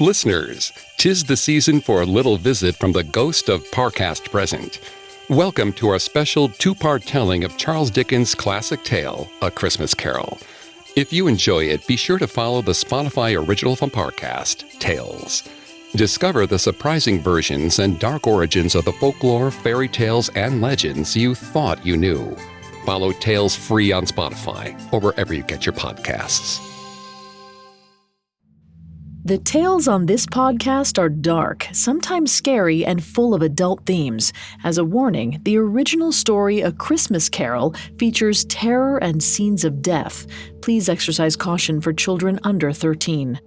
Listeners, 'tis the season for a little visit from the ghost of Parcast present. Welcome to our special two-part telling of Charles Dickens' classic tale, A Christmas Carol. If you enjoy it, be sure to follow the Spotify original from Parcast, Tales. Discover the surprising versions and dark origins of the folklore, fairy tales, and legends you thought you knew. Follow Tales free on Spotify or wherever you get your podcasts. The tales on this podcast are dark, sometimes scary, and full of adult themes. As a warning, the original story, A Christmas Carol, features terror and scenes of death. Please exercise caution for children under 13.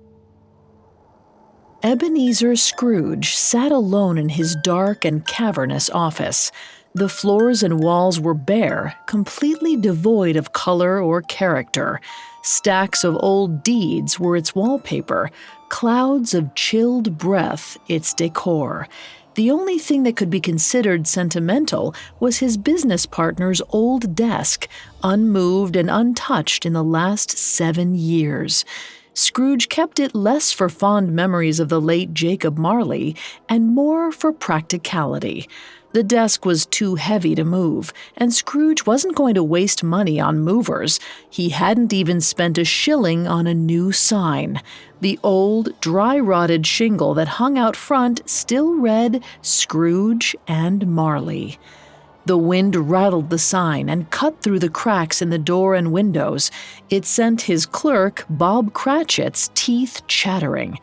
Ebenezer Scrooge sat alone in his dark and cavernous office. The floors and walls were bare, completely devoid of color or character. Stacks of old deeds were its wallpaper, clouds of chilled breath its decor. The only thing that could be considered sentimental was his business partner's old desk, unmoved and untouched in the last 7 years. Scrooge kept it less for fond memories of the late Jacob Marley and more for practicality. The desk was too heavy to move, and Scrooge wasn't going to waste money on movers. He hadn't even spent a shilling on a new sign. The old, dry-rotted shingle that hung out front still read Scrooge and Marley. The wind rattled the sign and cut through the cracks in the door and windows. It sent his clerk, Bob Cratchit's, teeth chattering.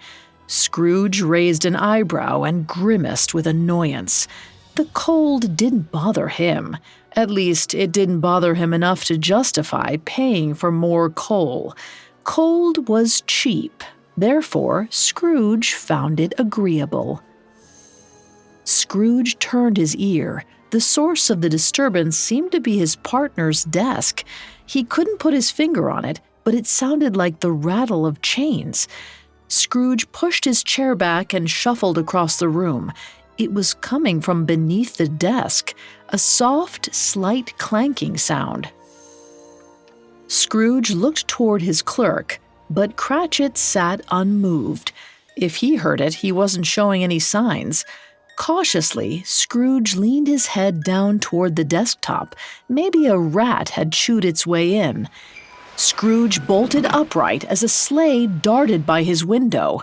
Scrooge raised an eyebrow and grimaced with annoyance. The cold didn't bother him. At least, it didn't bother him enough to justify paying for more coal. Cold was cheap. Therefore, Scrooge found it agreeable. Scrooge turned his ear. The source of the disturbance seemed to be his partner's desk. He couldn't put his finger on it, but it sounded like the rattle of chains. Scrooge pushed his chair back and shuffled across the room. It was coming from beneath the desk, a soft, slight clanking sound. Scrooge looked toward his clerk, but Cratchit sat unmoved. If he heard it, he wasn't showing any signs. Cautiously, Scrooge leaned his head down toward the desktop. Maybe a rat had chewed its way in. Scrooge bolted upright as a sleigh darted by his window.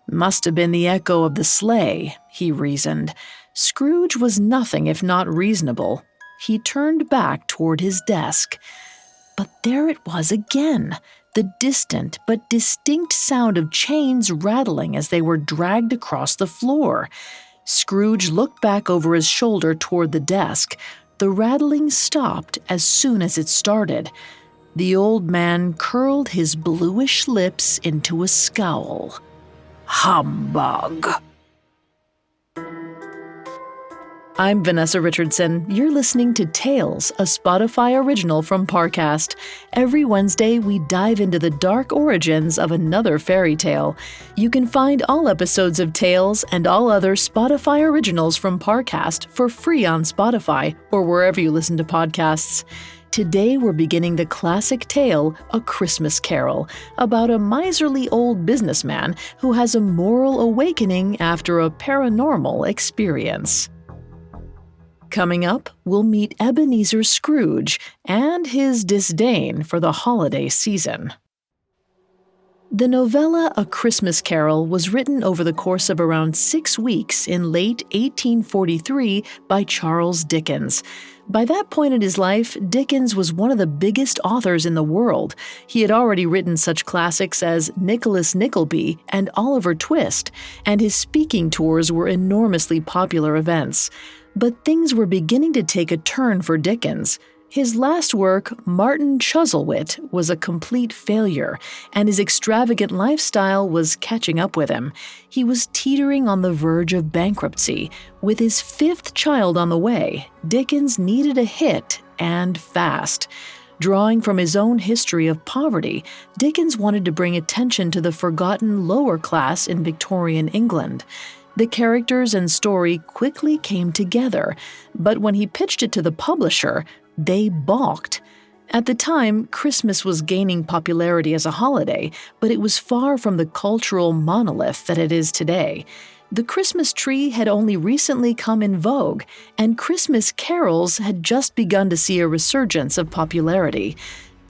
Must have been the echo of the sleigh, he reasoned. Scrooge was nothing if not reasonable. He turned back toward his desk. But there it was again, the distant but distinct sound of chains rattling as they were dragged across the floor. Scrooge looked back over his shoulder toward the desk. The rattling stopped as soon as it started. The old man curled his bluish lips into a scowl. Humbug. I'm Vanessa Richardson. You're listening to Tales, a Spotify original from Parcast. Every Wednesday, we dive into the dark origins of another fairy tale. You can find all episodes of Tales and all other Spotify originals from Parcast for free on Spotify or wherever you listen to podcasts. Today we're beginning the classic tale, A Christmas Carol, about a miserly old businessman who has a moral awakening after a paranormal experience. Coming up, we'll meet Ebenezer Scrooge and his disdain for the holiday season. The novella A Christmas Carol was written over the course of around 6 weeks in late 1843 by Charles Dickens. By that point in his life, Dickens was one of the biggest authors in the world. He had already written such classics as Nicholas Nickleby and Oliver Twist, and his speaking tours were enormously popular events. But things were beginning to take a turn for Dickens. His last work, Martin Chuzzlewit, was a complete failure, and his extravagant lifestyle was catching up with him. He was teetering on the verge of bankruptcy. With his 5th child on the way, Dickens needed a hit, and fast. Drawing from his own history of poverty, Dickens wanted to bring attention to the forgotten lower class in Victorian England. The characters and story quickly came together, but when he pitched it to the publisher, they balked. At the time, Christmas was gaining popularity as a holiday, but it was far from the cultural monolith that it is today. The Christmas tree had only recently come in vogue, and Christmas carols had just begun to see a resurgence of popularity.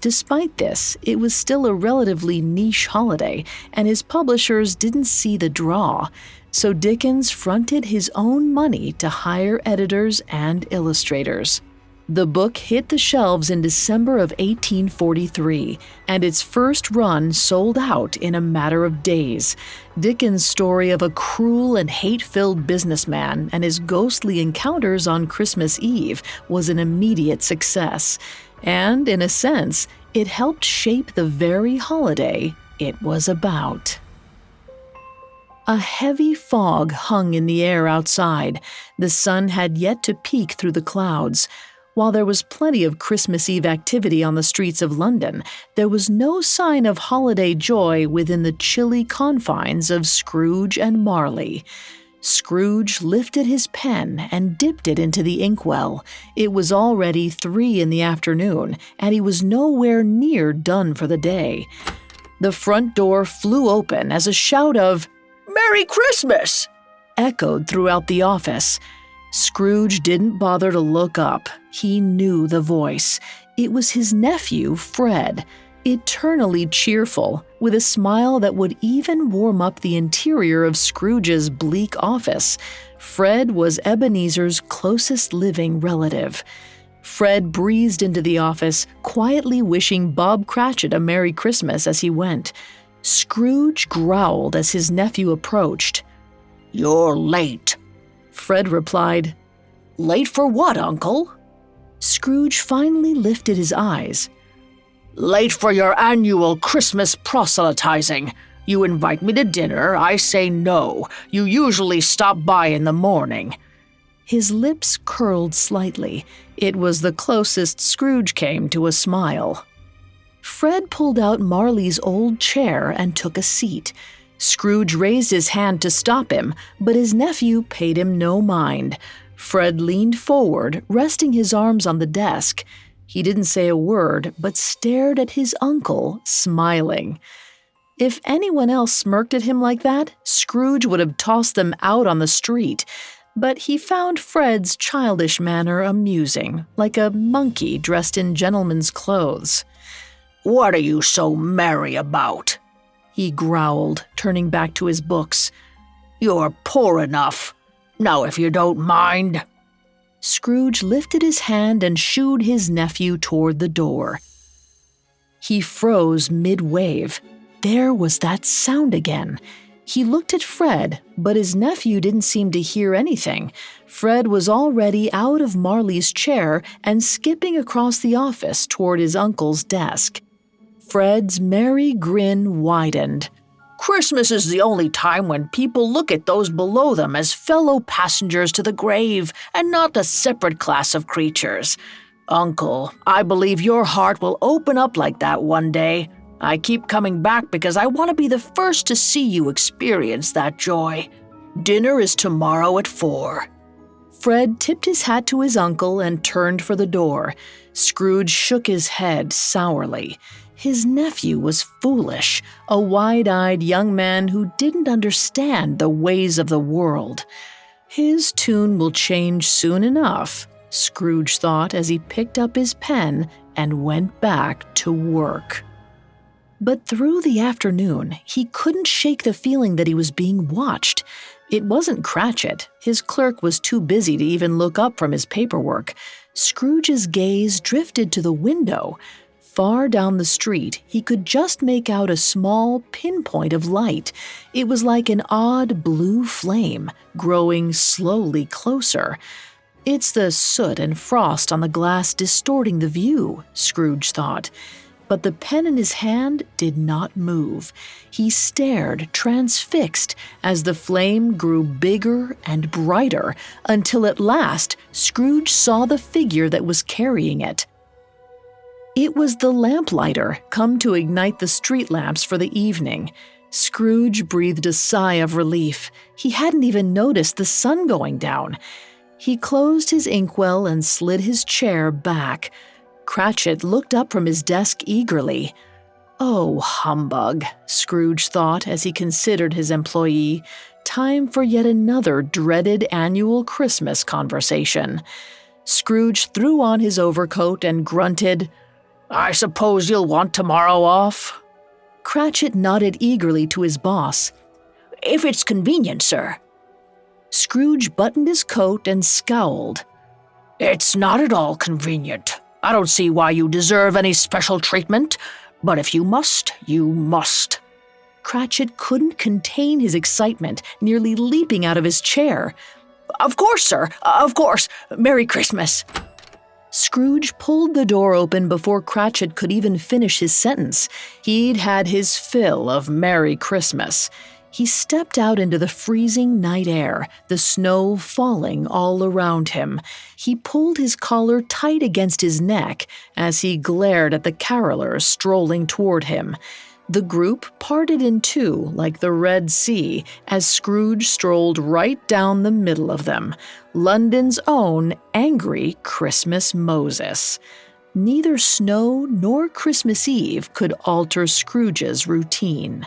Despite this, it was still a relatively niche holiday, and his publishers didn't see the draw. So Dickens fronted his own money to hire editors and illustrators. The book hit the shelves in December of 1843, and its first run sold out in a matter of days. Dickens' story of a cruel and hate-filled businessman and his ghostly encounters on Christmas Eve was an immediate success, and, in a sense, it helped shape the very holiday it was about. A heavy fog hung in the air outside. The sun had yet to peek through the clouds. While there was plenty of Christmas Eve activity on the streets of London, there was no sign of holiday joy within the chilly confines of Scrooge and Marley. Scrooge lifted his pen and dipped it into the inkwell. It was already 3 p.m, and he was nowhere near done for the day. The front door flew open as a shout of "Merry Christmas!" echoed throughout the office. Scrooge didn't bother to look up. He knew the voice. It was his nephew, Fred, eternally cheerful, with a smile that would even warm up the interior of Scrooge's bleak office. Fred was Ebenezer's closest living relative. Fred breezed into the office, quietly wishing Bob Cratchit a Merry Christmas as he went. Scrooge growled as his nephew approached. "You're late," Fred replied. "Late for what, Uncle?" Scrooge finally lifted his eyes. "Late for your annual Christmas proselytizing. You invite me to dinner, I say no. You usually stop by in the morning." His lips curled slightly. It was the closest Scrooge came to a smile. Fred pulled out Marley's old chair and took a seat. Scrooge raised his hand to stop him, but his nephew paid him no mind. Fred leaned forward, resting his arms on the desk. He didn't say a word, but stared at his uncle, smiling. If anyone else smirked at him like that, Scrooge would have tossed them out on the street. But he found Fred's childish manner amusing, like a monkey dressed in gentleman's clothes. "What are you so merry about?" he growled, turning back to his books. "You're poor enough. Now, if you don't mind." Scrooge lifted his hand and shooed his nephew toward the door. He froze mid-wave. There was that sound again. He looked at Fred, but his nephew didn't seem to hear anything. Fred was already out of Marley's chair and skipping across the office toward his uncle's desk. Fred's merry grin widened. "Christmas is the only time when people look at those below them as fellow passengers to the grave and not a separate class of creatures. Uncle, I believe your heart will open up like that one day. I keep coming back because I want to be the first to see you experience that joy. Dinner is tomorrow at 4. Fred tipped his hat to his uncle and turned for the door. Scrooge shook his head sourly. His nephew was foolish, a wide-eyed young man who didn't understand the ways of the world. His tune will change soon enough, Scrooge thought as he picked up his pen and went back to work. But through the afternoon, he couldn't shake the feeling that he was being watched. It wasn't Cratchit. His clerk was too busy to even look up from his paperwork. Scrooge's gaze drifted to the window. Far down the street, he could just make out a small pinpoint of light. It was like an odd blue flame, growing slowly closer. "It's the soot and frost on the glass distorting the view," Scrooge thought. But the pen in his hand did not move. He stared, transfixed, as the flame grew bigger and brighter, until at last Scrooge saw the figure that was carrying it. It was the lamplighter, come to ignite the street lamps for the evening. Scrooge breathed a sigh of relief. He hadn't even noticed the sun going down. He closed his inkwell and slid his chair back. Cratchit looked up from his desk eagerly. Oh, humbug, Scrooge thought as he considered his employee. Time for yet another dreaded annual Christmas conversation. Scrooge threw on his overcoat and grunted, "I suppose you'll want tomorrow off?" Cratchit nodded eagerly to his boss. "If it's convenient, sir." Scrooge buttoned his coat and scowled. "It's not at all convenient. I don't see why you deserve any special treatment, but if you must, you must." Cratchit couldn't contain his excitement, nearly leaping out of his chair. "Of course, sir, of course. Merry Christmas." Scrooge pulled the door open before Cratchit could even finish his sentence. He'd had his fill of Merry Christmas. He stepped out into the freezing night air, the snow falling all around him. He pulled his collar tight against his neck as he glared at the carolers strolling toward him. The group parted in two like the Red Sea as Scrooge strolled right down the middle of them, London's own angry Christmas Moses. Neither snow nor Christmas Eve could alter Scrooge's routine.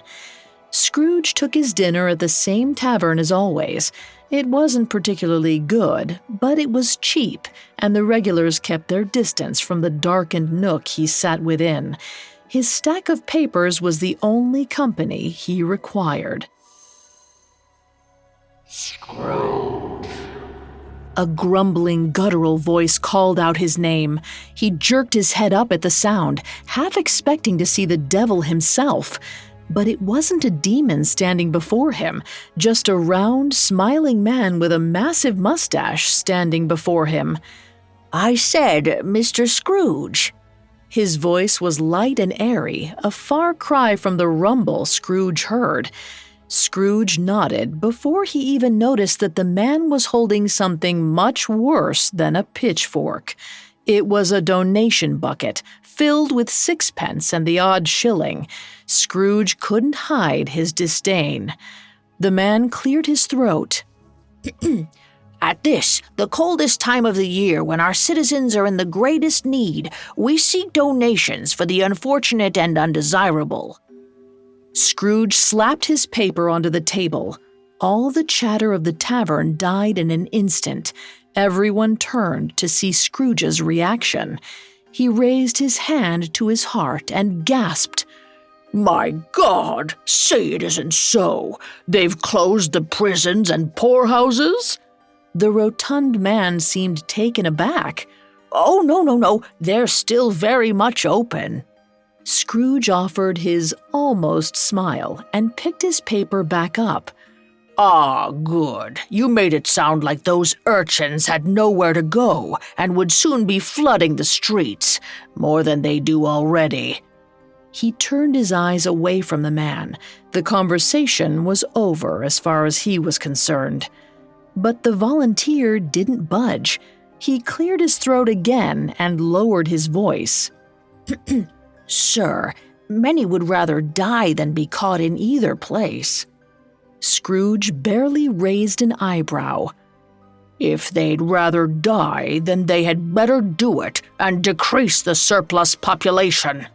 Scrooge took his dinner at the same tavern as always. It wasn't particularly good, but it was cheap, and the regulars kept their distance from the darkened nook he sat within. His stack of papers was the only company he required. Scrooge. A grumbling, guttural voice called out his name. He jerked his head up at the sound, half expecting to see the devil himself. But it wasn't a demon standing before him, just a round, smiling man with a massive mustache standing before him. "I said, Mr. Scrooge." His voice was light and airy, a far cry from the rumble Scrooge heard. Scrooge nodded before he even noticed that the man was holding something much worse than a pitchfork. It was a donation bucket, filled with sixpence and the odd shilling. Scrooge couldn't hide his disdain. The man cleared his throat. "At this, the coldest time of the year when our citizens are in the greatest need, we seek donations for the unfortunate and undesirable." Scrooge slapped his paper onto the table. All the chatter of the tavern died in an instant. Everyone turned to see Scrooge's reaction. He raised his hand to his heart and gasped, "My God, say it isn't so. They've closed the prisons and poorhouses?" The rotund man seemed taken aback. "Oh, no, they're still very much open." Scrooge offered his almost smile and picked his paper back up. "Ah, good. You made it sound like those urchins had nowhere to go and would soon be flooding the streets, more than they do already." He turned his eyes away from the man. The conversation was over as far as he was concerned. But the volunteer didn't budge. He cleared his throat again and lowered his voice. "Sir, many would rather die than be caught in either place." Scrooge barely raised an eyebrow. "If they'd rather die, then they had better do it and decrease the surplus population."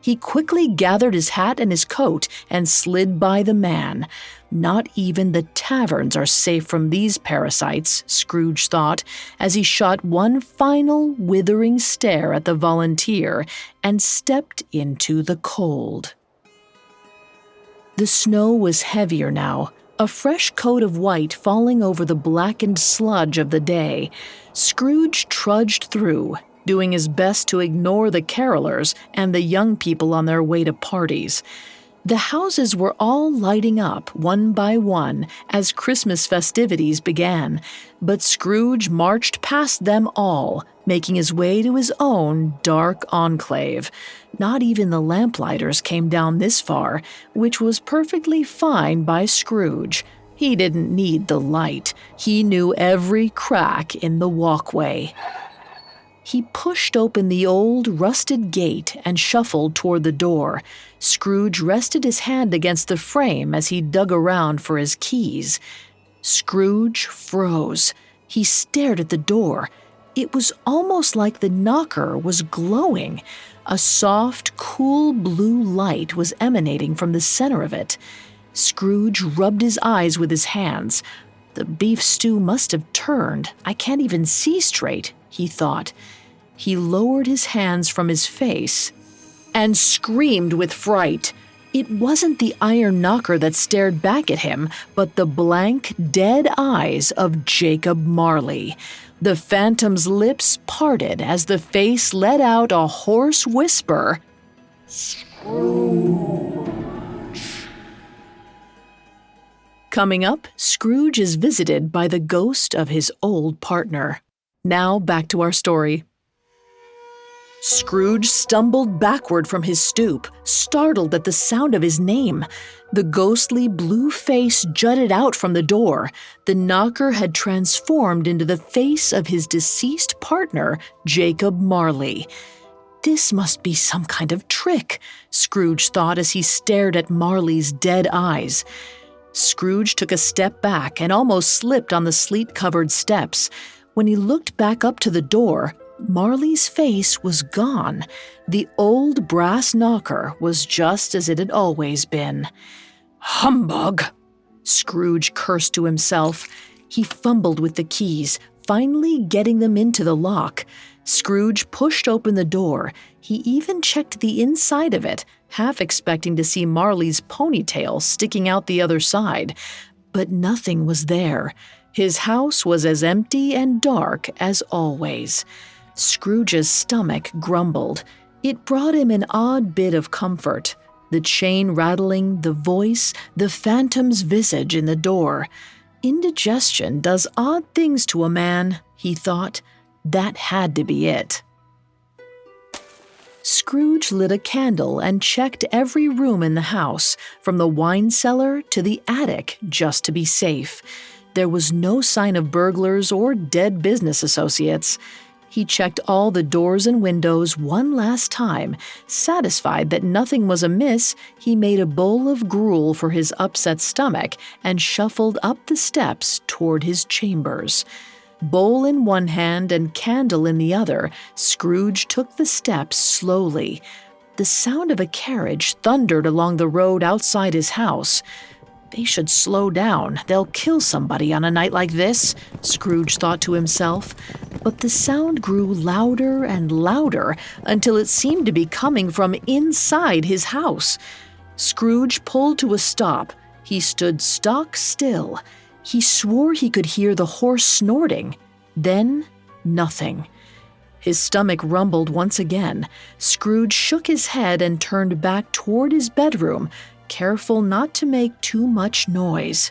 He quickly gathered his hat and his coat and slid by the man. Not even the taverns are safe from these parasites, Scrooge thought, as he shot one final withering stare at the volunteer and stepped into the cold. The snow was heavier now, a fresh coat of white falling over the blackened sludge of the day. Scrooge trudged through, doing his best to ignore the carolers and the young people on their way to parties. The houses were all lighting up one by one as Christmas festivities began, but Scrooge marched past them all, making his way to his own dark enclave. Not even the lamplighters came down this far, which was perfectly fine by Scrooge. He didn't need the light. He knew every crack in the walkway. He pushed open the old, rusted gate and shuffled toward the door. Scrooge rested his hand against the frame as he dug around for his keys. Scrooge froze. He stared at the door. It was almost like the knocker was glowing. A soft, cool blue light was emanating from the center of it. Scrooge rubbed his eyes with his hands. The beef stew must have turned. I can't even see straight, he thought. He lowered his hands from his face and screamed with fright. It wasn't the iron knocker that stared back at him, but the blank, dead eyes of Jacob Marley. The phantom's lips parted as the face let out a hoarse whisper. Scrooge. Coming up, Scrooge is visited by the ghost of his old partner. Now back to our story. Scrooge stumbled backward from his stoop, startled at the sound of his name. The ghostly blue face jutted out from the door. The knocker had transformed into the face of his deceased partner, Jacob Marley. This must be some kind of trick, Scrooge thought as he stared at Marley's dead eyes. Scrooge took a step back and almost slipped on the sleet-covered steps. When he looked back up to the door, Marley's face was gone. The old brass knocker was just as it had always been. Humbug! Scrooge cursed to himself. He fumbled with the keys, finally getting them into the lock. Scrooge pushed open the door. He even checked the inside of it, half expecting to see Marley's ponytail sticking out the other side. But nothing was there. His house was as empty and dark as always. Scrooge's stomach grumbled. It brought him an odd bit of comfort. The chain rattling, the voice, the phantom's visage in the door. Indigestion does odd things to a man, he thought. That had to be it. Scrooge lit a candle and checked every room in the house, from the wine cellar to the attic, just to be safe. There was no sign of burglars or dead business associates. He checked all the doors and windows one last time. Satisfied that nothing was amiss, he made a bowl of gruel for his upset stomach and shuffled up the steps toward his chambers. Bowl in one hand and candle in the other, Scrooge took the steps slowly. The sound of a carriage thundered along the road outside his house. They should slow down. They'll kill somebody on a night like this, Scrooge thought to himself. But the sound grew louder and louder until it seemed to be coming from inside his house. Scrooge pulled to a stop. He stood stock still. He swore he could hear the horse snorting. Then, nothing. His stomach rumbled once again. Scrooge shook his head and turned back toward his bedroom, careful not to make too much noise.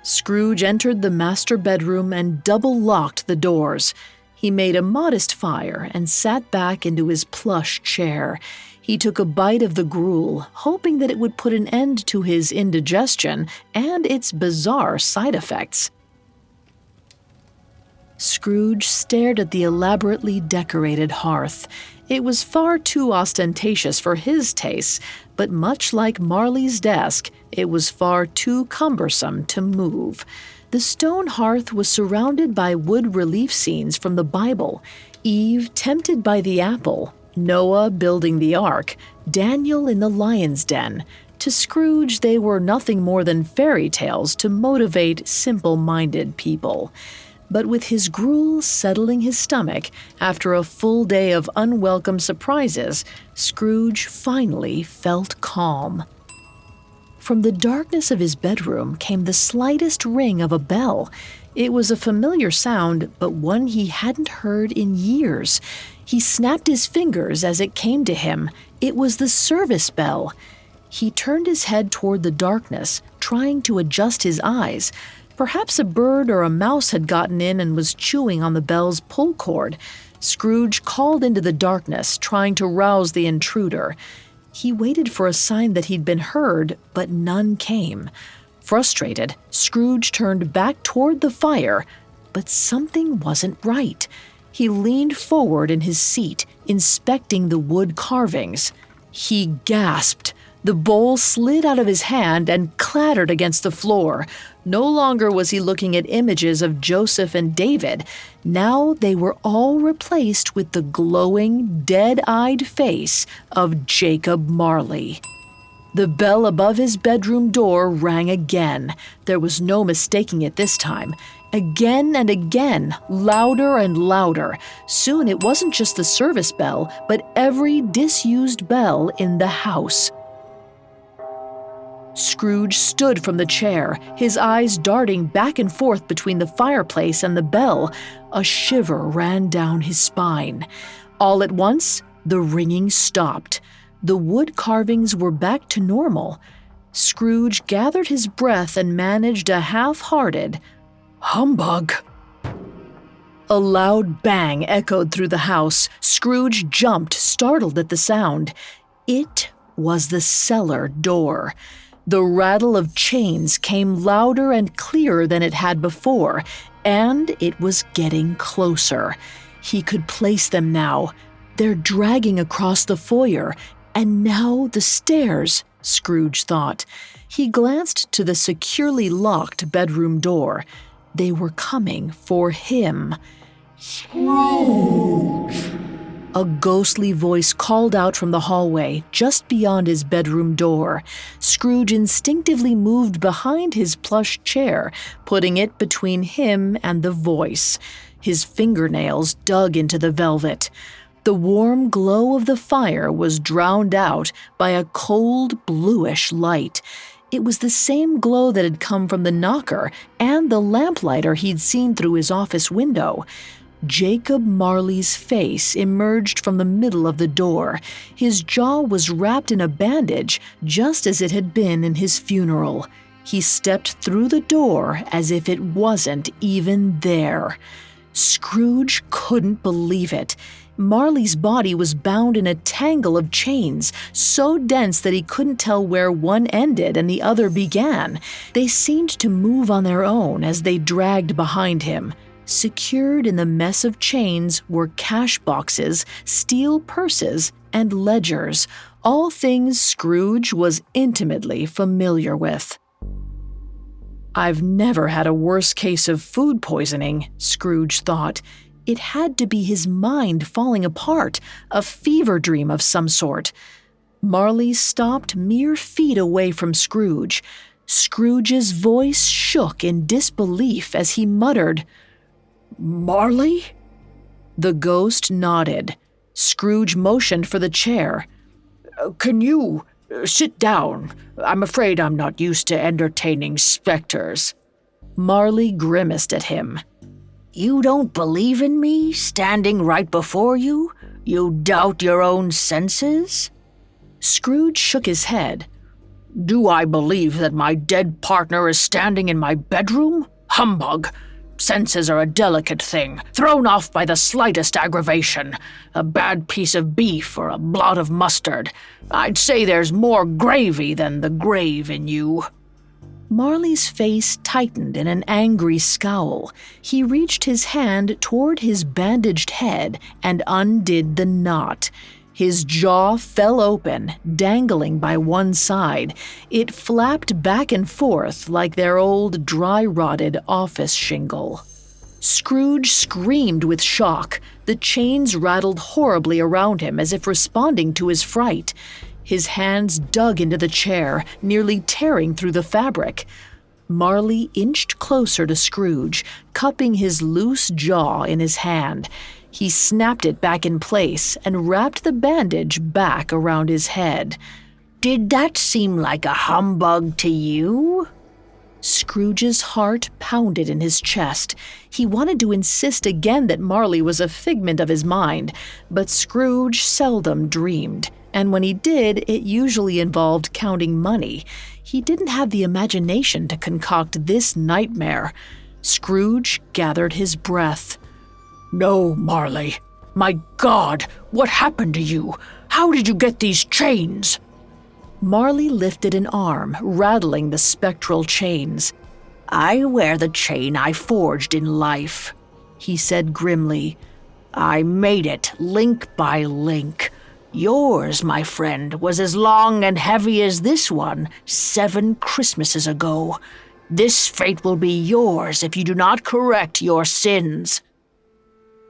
Scrooge entered the master bedroom and double-locked the doors. He made a modest fire and sat back into his plush chair. He took a bite of the gruel, hoping that it would put an end to his indigestion and its bizarre side effects. Scrooge stared at the elaborately decorated hearth. It was far too ostentatious for his tastes, but much like Marley's desk, it was far too cumbersome to move. The stone hearth was surrounded by wood relief scenes from the Bible. Eve tempted by the apple, Noah building the ark, Daniel in the lion's den. To Scrooge, they were nothing more than fairy tales to motivate simple-minded people. But with his gruel settling his stomach after a full day of unwelcome surprises, Scrooge finally felt calm. From the darkness of his bedroom came the slightest ring of a bell. It was a familiar sound, but one he hadn't heard in years. He snapped his fingers as it came to him. It was the service bell. He turned his head toward the darkness, trying to adjust his eyes. Perhaps a bird or a mouse had gotten in and was chewing on the bell's pull cord. Scrooge called into the darkness, trying to rouse the intruder. He waited for a sign that he'd been heard, but none came. Frustrated, Scrooge turned back toward the fire, but something wasn't right. He leaned forward in his seat, inspecting the wood carvings. He gasped. The bowl slid out of his hand and clattered against the floor. No longer was he looking at images of Joseph and David. Now they were all replaced with the glowing, dead-eyed face of Jacob Marley. The bell above his bedroom door rang again. There was no mistaking it this time. Again and again, louder and louder. Soon it wasn't just the service bell, but every disused bell in the house. Scrooge stood from the chair, his eyes darting back and forth between the fireplace and the bell. A shiver ran down his spine. All at once, the ringing stopped. The wood carvings were back to normal. Scrooge gathered his breath and managed a half-hearted "Humbug!" A loud bang echoed through the house. Scrooge jumped, startled at the sound. It was the cellar door. The rattle of chains came louder and clearer than it had before, and it was getting closer. He could place them now. They're dragging across the foyer, and now the stairs, Scrooge thought. He glanced to the securely locked bedroom door. They were coming for him. Scrooge! A ghostly voice called out from the hallway just beyond his bedroom door. Scrooge instinctively moved behind his plush chair, putting it between him and the voice. His fingernails dug into the velvet. The warm glow of the fire was drowned out by a cold, bluish light. It was the same glow that had come from the knocker and the lamplighter he'd seen through his office window. Jacob Marley's face emerged from the middle of the door. His jaw was wrapped in a bandage, just as it had been in his funeral. He stepped through the door as if it wasn't even there. Scrooge couldn't believe it. Marley's body was bound in a tangle of chains, so dense that he couldn't tell where one ended and the other began. They seemed to move on their own as they dragged behind him. Secured in the mess of chains were cash boxes, steel purses, and ledgers, all things Scrooge was intimately familiar with. "I've never had a worse case of food poisoning," Scrooge thought. It had to be his mind falling apart, a fever dream of some sort. Marley stopped mere feet away from Scrooge. Scrooge's voice shook in disbelief as he muttered, "Marley?" The ghost nodded. Scrooge motioned for the chair. "Can you sit down? I'm afraid I'm not used to entertaining specters." Marley grimaced at him. "You don't believe in me, standing right before you? You doubt your own senses?" Scrooge shook his head. "Do I believe that my dead partner is standing in my bedroom? Humbug! Senses are a delicate thing, thrown off by the slightest aggravation. A bad piece of beef or a blot of mustard. I'd say there's more gravy than the grave in you." Marley's face tightened in an angry scowl. He reached his hand toward his bandaged head and undid the knot. His jaw fell open, dangling by one side. It flapped back and forth like their old dry-rotted office shingle. Scrooge screamed with shock. The chains rattled horribly around him as if responding to his fright. His hands dug into the chair, nearly tearing through the fabric. Marley inched closer to Scrooge, cupping his loose jaw in his hand. He snapped it back in place and wrapped the bandage back around his head. "Did that seem like a humbug to you?" Scrooge's heart pounded in his chest. He wanted to insist again that Marley was a figment of his mind, but Scrooge seldom dreamed, and when he did, it usually involved counting money. He didn't have the imagination to concoct this nightmare. Scrooge gathered his breath. "No, Marley. My God, what happened to you? How did you get these chains?" Marley lifted an arm, rattling the spectral chains. "I wear the chain I forged in life," he said grimly. "I made it link by link. Yours, my friend, was as long and heavy as this one 7 Christmases ago. This fate will be yours if you do not correct your sins."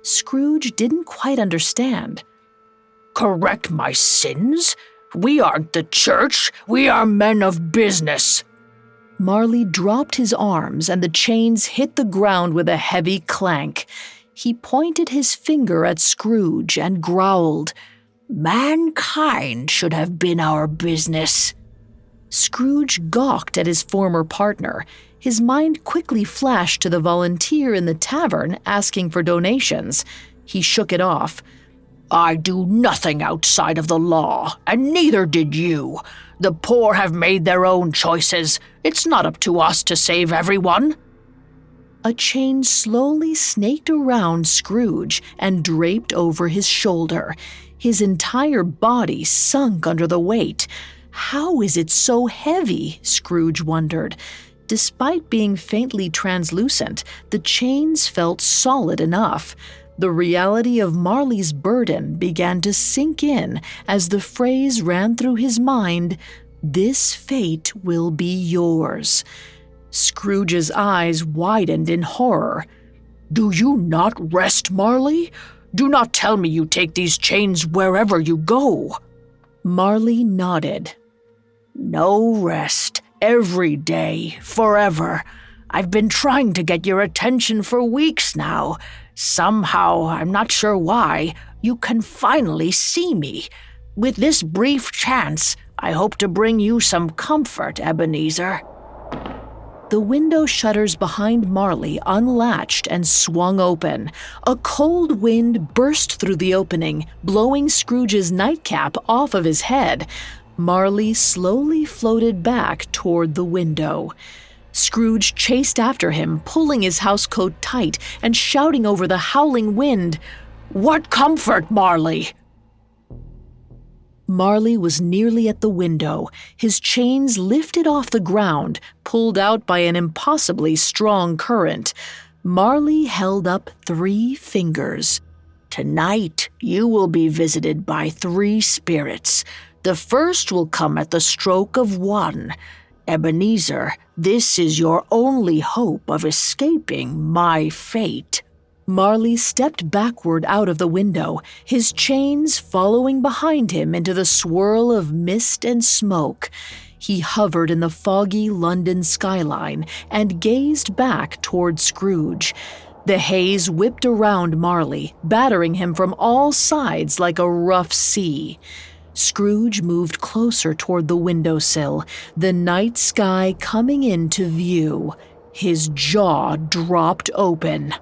Scrooge didn't quite understand. "Correct my sins? We aren't the church. We are men of business." Marley dropped his arms and the chains hit the ground with a heavy clank. He pointed his finger at Scrooge and growled, "Mankind should have been our business." Scrooge gawked at his former partner. His mind quickly flashed to the volunteer in the tavern asking for donations. He shook it off. "I do nothing outside of the law, and neither did you. The poor have made their own choices. It's not up to us to save everyone." A chain slowly snaked around Scrooge and draped over his shoulder. His entire body sunk under the weight. How is it so heavy? Scrooge wondered. Despite being faintly translucent, the chains felt solid enough. The reality of Marley's burden began to sink in as the phrase ran through his mind, "This fate will be yours." Scrooge's eyes widened in horror. "Do you not rest, Marley? Do not tell me you take these chains wherever you go." Marley nodded. "No rest. Every day. Forever. I've been trying to get your attention for weeks now. Somehow, I'm not sure why, you can finally see me. With this brief chance, I hope to bring you some comfort, Ebenezer." The window shutters behind Marley unlatched and swung open. A cold wind burst through the opening, blowing Scrooge's nightcap off of his head. Marley slowly floated back toward the window. Scrooge chased after him, pulling his housecoat tight and shouting over the howling wind, "What comfort, Marley?" Marley was nearly at the window, his chains lifted off the ground, pulled out by an impossibly strong current. Marley held up 3 fingers. "Tonight you will be visited by 3 spirits. The first will come at the stroke of 1. Ebenezer, this is your only hope of escaping my fate." Marley stepped backward out of the window, his chains following behind him into the swirl of mist and smoke. He hovered in the foggy London skyline and gazed back toward Scrooge. The haze whipped around Marley, battering him from all sides like a rough sea. Scrooge moved closer toward the windowsill, the night sky coming into view. His jaw dropped open.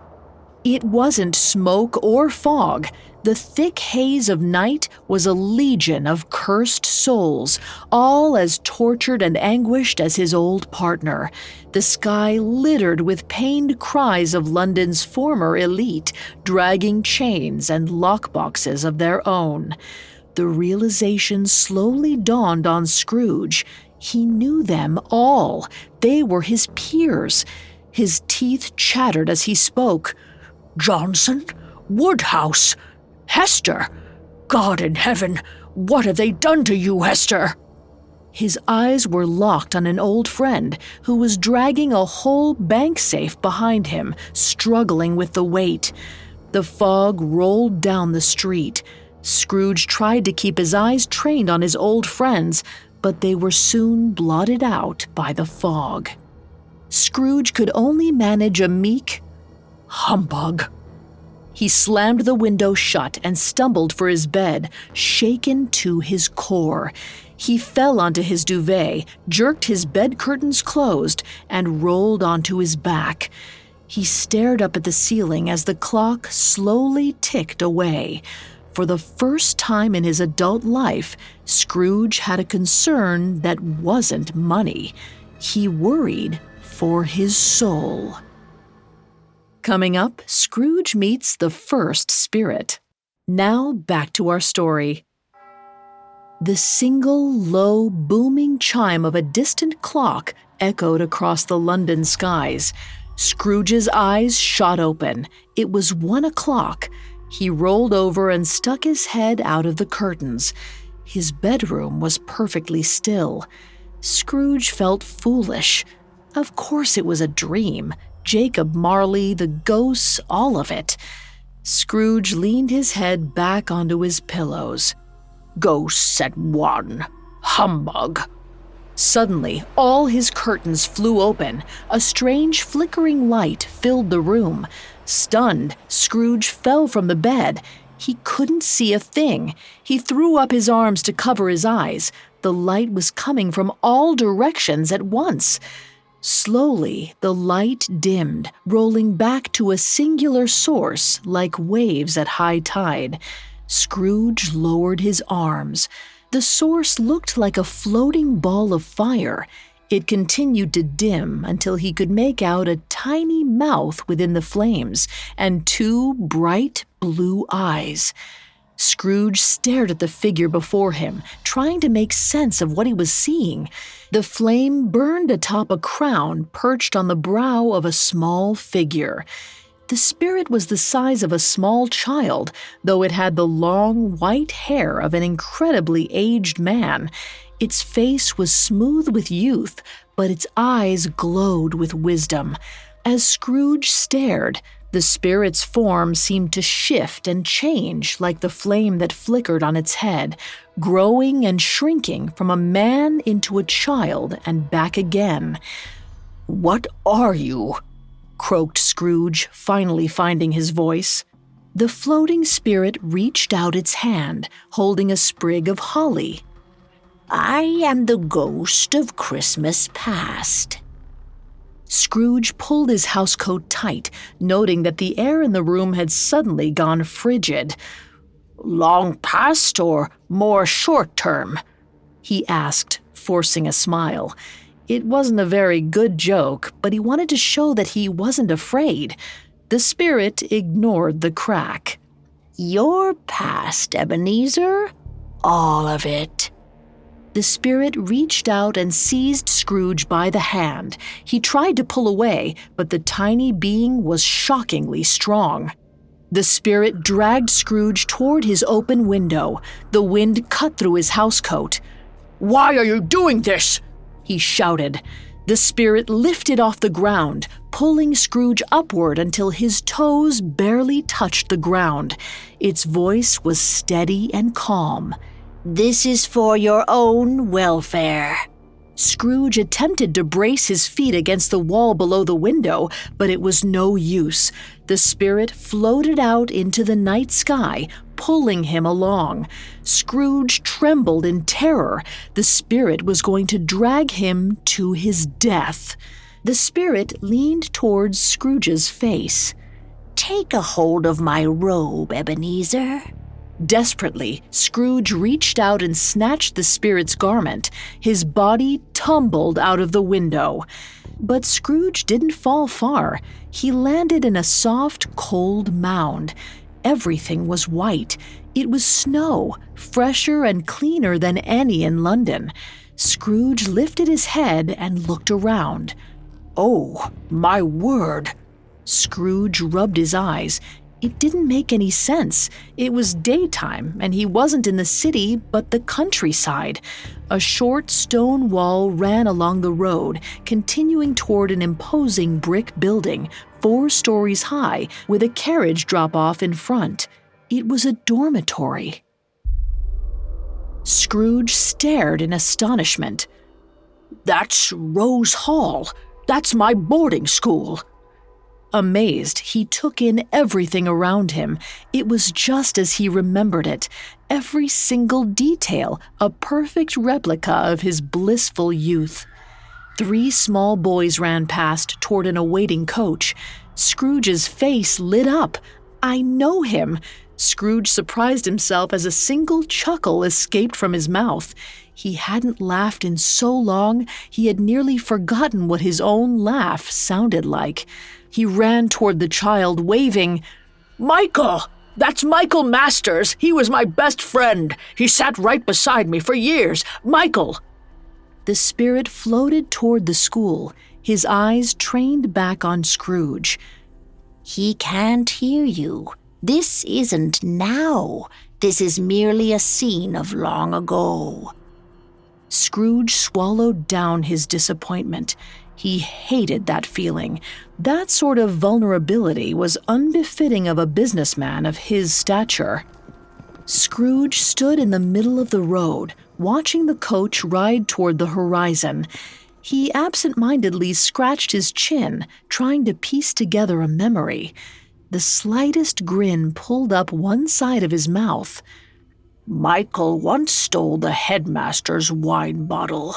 It wasn't smoke or fog. The thick haze of night was a legion of cursed souls, all as tortured and anguished as his old partner. The sky littered with pained cries of London's former elite, dragging chains and lockboxes of their own. The realization slowly dawned on Scrooge. He knew them all. They were his peers. His teeth chattered as he spoke. "Johnson, Woodhouse, Hester. God in heaven, what have they done to you, Hester?" His eyes were locked on an old friend who was dragging a whole bank safe behind him, struggling with the weight. The fog rolled down the street. Scrooge tried to keep his eyes trained on his old friends, but they were soon blotted out by the fog. Scrooge could only manage a meek "Humbug." He slammed the window shut and stumbled for his bed, shaken to his core. He fell onto his duvet, jerked his bed curtains closed, and rolled onto his back. He stared up at the ceiling as the clock slowly ticked away. For the first time in his adult life, Scrooge had a concern that wasn't money. He worried for his soul. Coming up, Scrooge meets the first spirit. Now back to our story. The single, low, booming chime of a distant clock echoed across the London skies. Scrooge's eyes shot open. It was 1 o'clock. He rolled over and stuck his head out of the curtains. His bedroom was perfectly still. Scrooge felt foolish. Of course it was a dream. Jacob Marley, the ghosts, all of it. Scrooge leaned his head back onto his pillows. Ghosts at one. Humbug. Suddenly, all his curtains flew open. A strange flickering light filled the room. Stunned, Scrooge fell from the bed. He couldn't see a thing. He threw up his arms to cover his eyes. The light was coming from all directions at once. Slowly, the light dimmed, rolling back to a singular source like waves at high tide. Scrooge lowered his arms. The source looked like a floating ball of fire. It continued to dim until he could make out a tiny mouth within the flames and two bright blue eyes. Scrooge stared at the figure before him, trying to make sense of what he was seeing. The flame burned atop a crown perched on the brow of a small figure. The spirit was the size of a small child, though it had the long, white hair of an incredibly aged man. Its face was smooth with youth, but its eyes glowed with wisdom. As Scrooge stared, the spirit's form seemed to shift and change like the flame that flickered on its head, growing and shrinking from a man into a child and back again. "What are you?" croaked Scrooge, finally finding his voice. The floating spirit reached out its hand, holding a sprig of holly. "I am the ghost of Christmas past." Scrooge pulled his housecoat tight, noting that the air in the room had suddenly gone frigid. "Long past or more short term?" he asked, forcing a smile. It wasn't a very good joke, but he wanted to show that he wasn't afraid. The spirit ignored the crack. "Your past, Ebenezer? All of it." The spirit reached out and seized Scrooge by the hand. He tried to pull away, but the tiny being was shockingly strong. The spirit dragged Scrooge toward his open window. The wind cut through his housecoat. "Why are you doing this?" he shouted. The spirit lifted off the ground, pulling Scrooge upward until his toes barely touched the ground. Its voice was steady and calm. "This is for your own welfare." Scrooge attempted to brace his feet against the wall below the window, but it was no use. The spirit floated out into the night sky, pulling him along. Scrooge trembled in terror. The spirit was going to drag him to his death. The spirit leaned towards Scrooge's face. "Take a hold of my robe, Ebenezer." Desperately, Scrooge reached out and snatched the spirit's garment. His body tumbled out of the window. But Scrooge didn't fall far. He landed in a soft, cold mound. Everything was white. It was snow, fresher and cleaner than any in London. Scrooge lifted his head and looked around. "Oh, my word!" Scrooge rubbed his eyes. It didn't make any sense. It was daytime, and he wasn't in the city, but the countryside. A short stone wall ran along the road, continuing toward an imposing brick building, 4 stories high, with a carriage drop-off in front. It was a dormitory. Scrooge stared in astonishment. "That's Rose Hall. That's my boarding school." Amazed, he took in everything around him. It was just as he remembered it. Every single detail, a perfect replica of his blissful youth. 3 small boys ran past toward an awaiting coach. Scrooge's face lit up. "I know him!" Scrooge surprised himself as a single chuckle escaped from his mouth. He hadn't laughed in so long, he had nearly forgotten what his own laugh sounded like. He ran toward the child, waving, "Michael! That's Michael Masters! He was my best friend! He sat right beside me for years! Michael!" The spirit floated toward the school, his eyes trained back on Scrooge. "He can't hear you. This isn't now. This is merely a scene of long ago." Scrooge swallowed down his disappointment. He hated that feeling. That sort of vulnerability was unbefitting of a businessman of his stature. Scrooge stood in the middle of the road, watching the coach ride toward the horizon. He absent-mindedly scratched his chin, trying to piece together a memory. The slightest grin pulled up one side of his mouth. "Michael once stole the headmaster's wine bottle."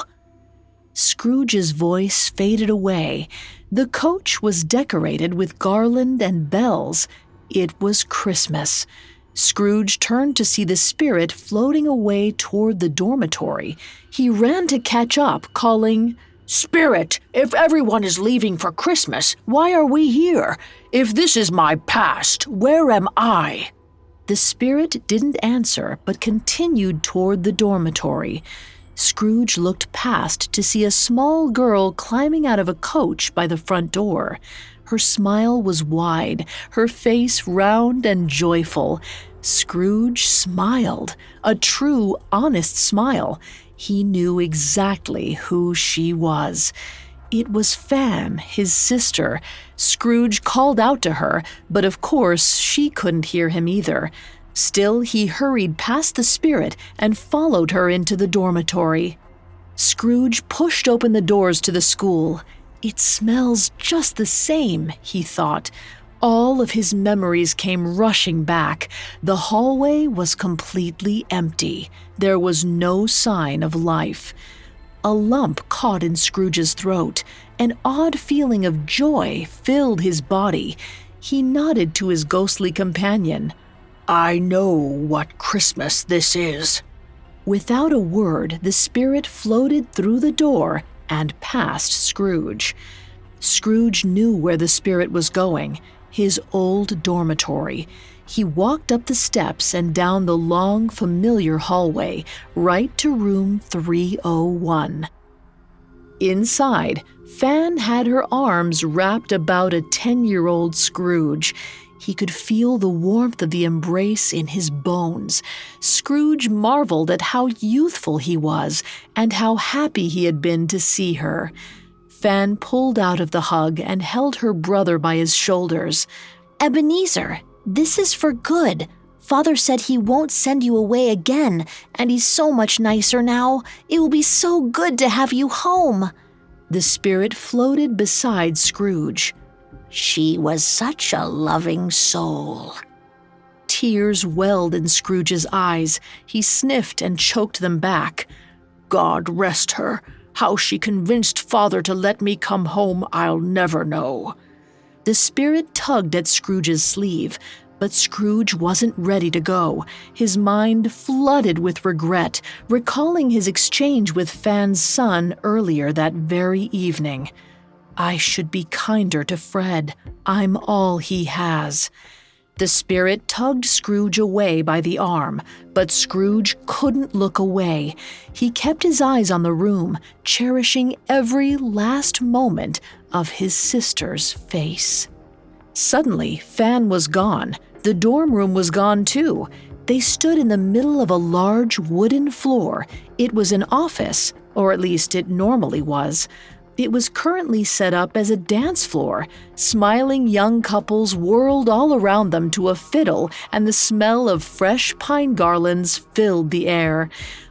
Scrooge's voice faded away. The coach was decorated with garland and bells. It was Christmas. Scrooge turned to see the spirit floating away toward the dormitory. He ran to catch up, calling, "Spirit, if everyone is leaving for Christmas, why are we here? If this is my past, where am I?" The spirit didn't answer, but continued toward the dormitory. Scrooge looked past to see a small girl climbing out of a coach by the front door. Her smile was wide, her face round and joyful. Scrooge smiled, a true, honest smile. He knew exactly who she was. It was Fan, his sister. Scrooge called out to her, but of course she couldn't hear him either. Still, he hurried past the spirit and followed her into the dormitory. Scrooge pushed open the doors to the school. It smells just the same, he thought. All of his memories came rushing back. The hallway was completely empty. There was no sign of life. A lump caught in Scrooge's throat. An odd feeling of joy filled his body. He nodded to his ghostly companion. "I know what Christmas this is." Without a word, the spirit floated through the door and past Scrooge. Scrooge knew where the spirit was going, his old dormitory. He walked up the steps and down the long, familiar hallway, right to room 301. Inside, Fan had her arms wrapped about a 10-year-old Scrooge. He could feel the warmth of the embrace in his bones. Scrooge marveled at how youthful he was and how happy he had been to see her. Fan pulled out of the hug and held her brother by his shoulders. "Ebenezer, this is for good. Father said he won't send you away again, and he's so much nicer now. It will be so good to have you home." The spirit floated beside Scrooge. "She was such a loving soul." Tears welled in Scrooge's eyes. He sniffed and choked them back. "God rest her. How she convinced Father to let me come home, I'll never know." The spirit tugged at Scrooge's sleeve, but Scrooge wasn't ready to go. His mind flooded with regret, recalling his exchange with Fan's son earlier that very evening. "I should be kinder to Fred. I'm all he has." The spirit tugged Scrooge away by the arm, but Scrooge couldn't look away. He kept his eyes on the room, cherishing every last moment of his sister's face. Suddenly, Fan was gone. The dorm room was gone too. They stood in the middle of a large wooden floor. It was an office, or at least it normally was. It was currently set up as a dance floor. Smiling young couples whirled all around them to a fiddle, and the smell of fresh pine garlands filled the air.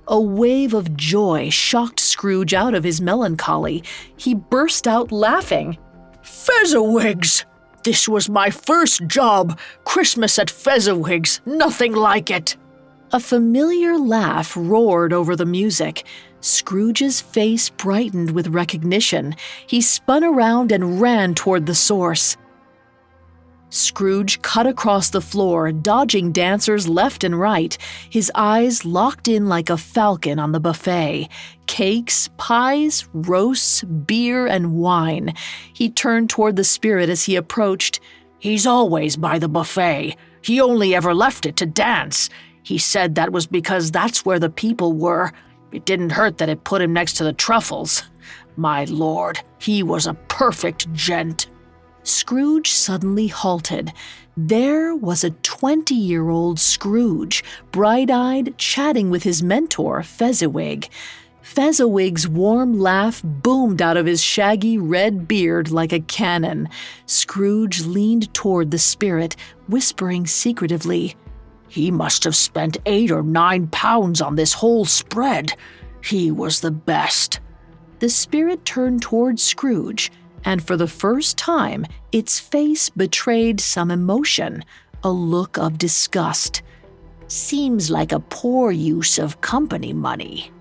A wave of joy shocked Scrooge out of his melancholy. He burst out laughing. "Fezziwigs! This was my first job. Christmas at Fezziwigs. Nothing like it." A familiar laugh roared over the music. Scrooge's face brightened with recognition. He spun around and ran toward the source. Scrooge cut across the floor, dodging dancers left and right, his eyes locked in like a falcon on the buffet. Cakes, pies, roasts, beer, and wine. He turned toward the spirit as he approached. "He's always by the buffet. He only ever left it to dance. He said that was because that's where the people were. It didn't hurt that it put him next to the truffles. My lord, he was a perfect gent." Scrooge suddenly halted. There was a 20-year-old Scrooge, bright-eyed, chatting with his mentor, Fezziwig. Fezziwig's warm laugh boomed out of his shaggy red beard like a cannon. Scrooge leaned toward the spirit, whispering secretively, "He must have spent 8 or 9 pounds on this whole spread. He was the best." The spirit turned toward Scrooge, and for the first time, its face betrayed some emotion, a look of disgust. "Seems like a poor use of company money,"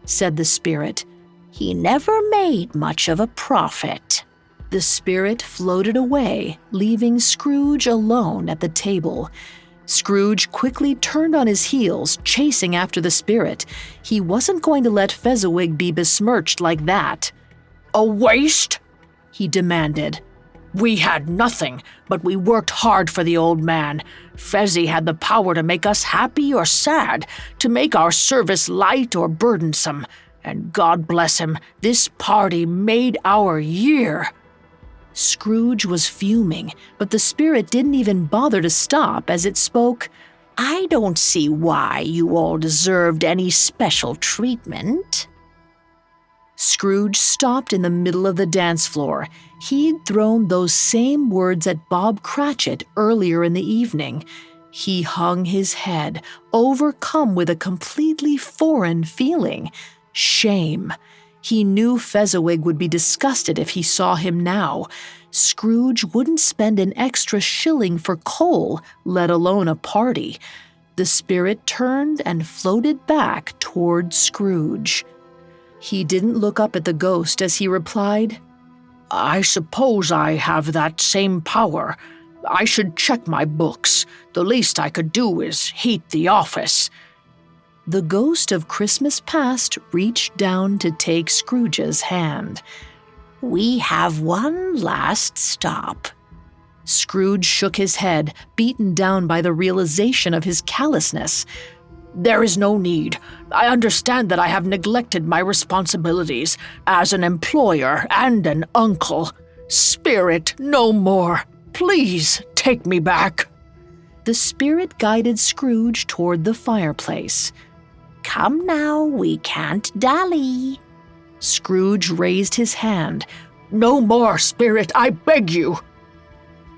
said the spirit. "He never made much of a profit." The spirit floated away, leaving Scrooge alone at the table. Scrooge quickly turned on his heels, chasing after the spirit. He wasn't going to let Fezziwig be besmirched like that. "A waste?" he demanded. "We had nothing, but we worked hard for the old man. Fezzy had the power to make us happy or sad, to make our service light or burdensome. And God bless him, this party made our year." Scrooge was fuming, but the spirit didn't even bother to stop as it spoke. "I don't see why you all deserved any special treatment." Scrooge stopped in the middle of the dance floor. He'd thrown those same words at Bob Cratchit earlier in the evening. He hung his head, overcome with a completely foreign feeling. Shame. He knew Fezziwig would be disgusted if he saw him now. Scrooge wouldn't spend an extra shilling for coal, let alone a party. The spirit turned and floated back toward Scrooge. He didn't look up at the ghost as he replied, "I suppose I have that same power. I should check my books. The least I could do is heat the office." The ghost of Christmas past reached down to take Scrooge's hand. "We have one last stop." Scrooge shook his head, beaten down by the realization of his callousness. "There is no need. I understand that I have neglected my responsibilities as an employer and an uncle. Spirit, no more. Please take me back." The spirit guided Scrooge toward the fireplace. "Come now, we can't dally." Scrooge raised his hand. "No more, spirit, I beg you."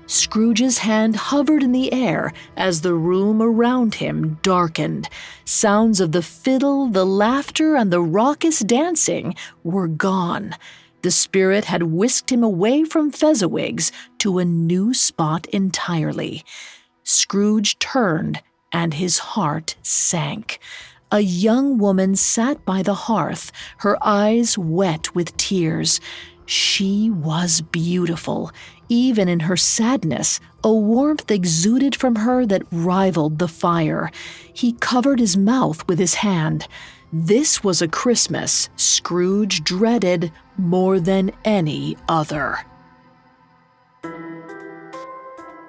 Scrooge's hand hovered in the air as the room around him darkened. Sounds of the fiddle, the laughter, and the raucous dancing were gone. The spirit had whisked him away from Fezziwig's to a new spot entirely. Scrooge turned, and his heart sank. A young woman sat by the hearth, her eyes wet with tears. She was beautiful. Even in her sadness, a warmth exuded from her that rivaled the fire. He covered his mouth with his hand. This was a Christmas Scrooge dreaded more than any other.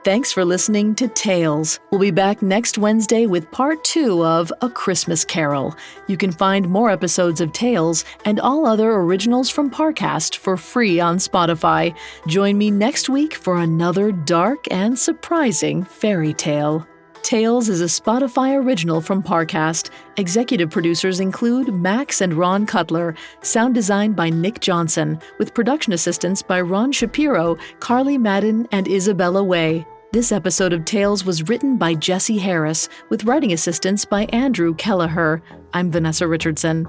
Thanks for listening to Tales. We'll be back next Wednesday with part 2 of A Christmas Carol. You can find more episodes of Tales and all other originals from Parcast for free on Spotify. Join me next week for another dark and surprising fairy tale. Tales is a Spotify original from Parcast. Executive producers include Max and Ron Cutler. Sound design by Nick Johnson, with production assistance by Ron Shapiro, Carly Madden, and Isabella Way. This episode of Tales was written by Jesse Harris, with writing assistance by Andrew Kelleher. I'm Vanessa Richardson.